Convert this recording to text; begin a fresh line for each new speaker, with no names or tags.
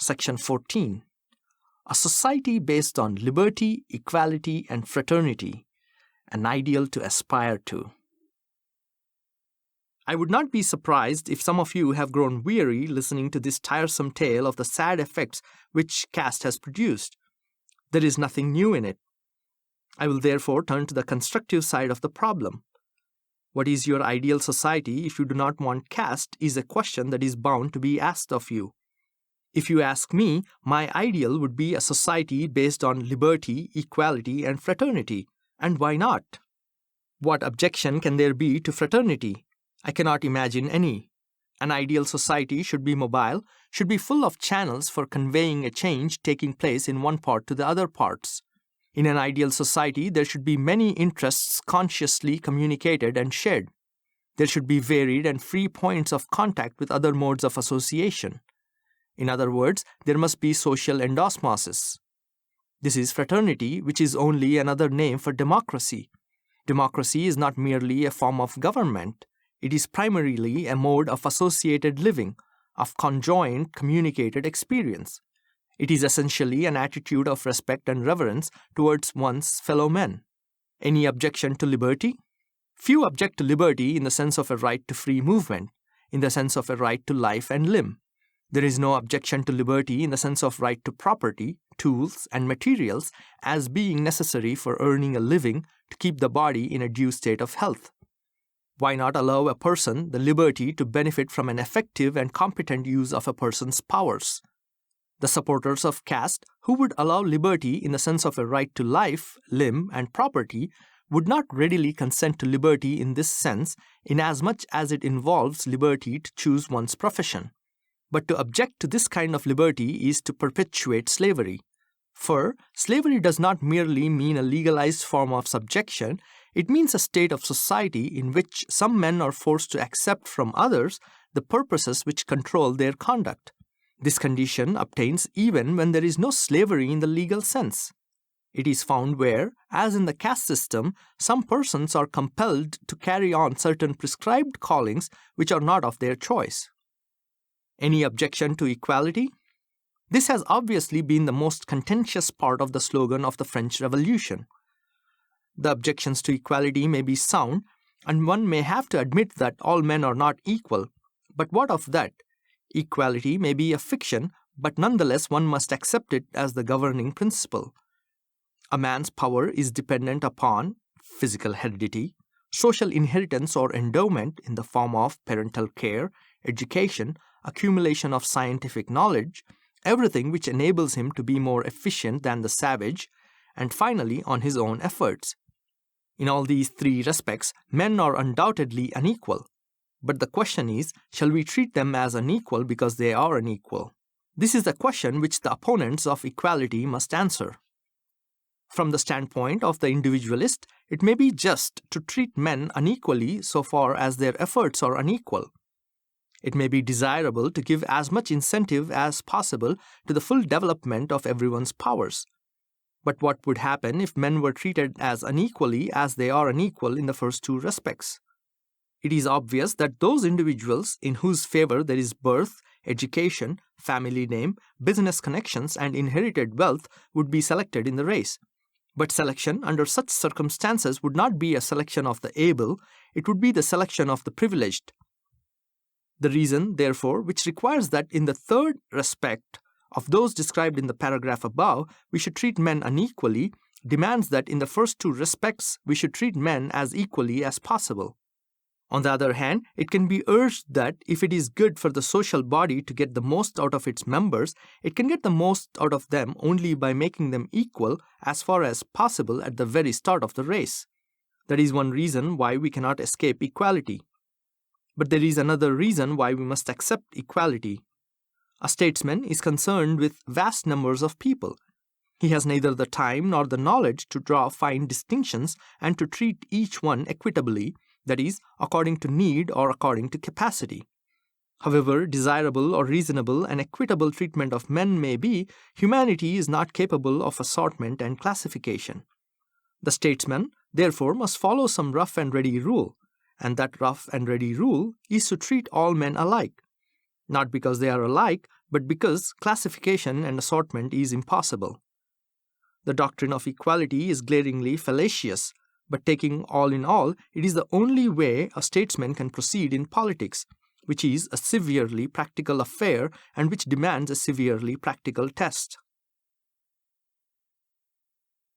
Section 14. A society based on liberty, equality, and fraternity, an ideal to aspire to. I would not be surprised if some of you have grown weary listening to this tiresome tale of the sad effects which caste has produced. There is nothing new in it. I will therefore turn to the constructive side of the problem. What is your ideal society if you do not want caste is a question that is bound to be asked of you. If you ask me, my ideal would be a society based on liberty, equality, and fraternity. And why not? What objection can there be to fraternity? I cannot imagine any. An ideal society should be mobile, should be full of channels for conveying a change taking place in one part to the other parts. In an ideal society, there should be many interests consciously communicated and shared. There should be varied and free points of contact with other modes of association. In other words, there must be social endosmosis. This is fraternity, which is only another name for democracy. Democracy is not merely a form of government. It is primarily a mode of associated living, of conjoint communicated experience. It is essentially an attitude of respect and reverence towards one's fellow men. Any objection to liberty? Few object to liberty in the sense of a right to free movement, in the sense of a right to life and limb. There is no objection to liberty in the sense of right to property, tools, and materials as being necessary for earning a living to keep the body in a due state of health. Why not allow a person the liberty to benefit from an effective and competent use of a person's powers? The supporters of caste who would allow liberty in the sense of a right to life, limb, and property would not readily consent to liberty in this sense inasmuch as it involves liberty to choose one's profession. But to object to this kind of liberty is to perpetuate slavery. For slavery does not merely mean a legalized form of subjection, it means a state of society in which some men are forced to accept from others the purposes which control their conduct. This condition obtains even when there is no slavery in the legal sense. It is found where, as in the caste system, some persons are compelled to carry on certain prescribed callings which are not of their choice. Any objection to equality? This has obviously been the most contentious part of the slogan of the French Revolution. The objections to equality may be sound, and one may have to admit that all men are not equal. But what of that? Equality may be a fiction, but nonetheless one must accept it as the governing principle. A man's power is dependent upon physical heredity, social inheritance or endowment in the form of parental care, education, accumulation of scientific knowledge, everything which enables him to be more efficient than the savage, and finally on his own efforts. In all these three respects, men are undoubtedly unequal. But the question is, shall we treat them as unequal because they are unequal? This is the question which the opponents of equality must answer. From the standpoint of the individualist, it may be just to treat men unequally so far as their efforts are unequal. It may be desirable to give as much incentive as possible to the full development of everyone's powers. But what would happen if men were treated as unequally as they are unequal in the first two respects? It is obvious that those individuals in whose favor there is birth, education, family name, business connections, and inherited wealth would be selected in the race. But selection under such circumstances would not be a selection of the able, it would be the selection of the privileged. The reason, therefore, which requires that in the third respect of those described in the paragraph above, we should treat men unequally, demands that in the first two respects we should treat men as equally as possible. On the other hand, it can be urged that if it is good for the social body to get the most out of its members, it can get the most out of them only by making them equal as far as possible at the very start of the race. That is one reason why we cannot escape equality. But there is another reason why we must accept equality. A statesman is concerned with vast numbers of people. He has neither the time nor the knowledge to draw fine distinctions and to treat each one equitably, that is, according to need or according to capacity. However desirable or reasonable and equitable treatment of men may be, humanity is not capable of assortment and classification. The statesman, therefore, must follow some rough and ready rule, and that rough and ready rule is to treat all men alike, not because they are alike, but because classification and assortment is impossible. The doctrine of equality is glaringly fallacious, but taking all in all, it is the only way a statesman can proceed in politics, which is a severely practical affair and which demands a severely practical test.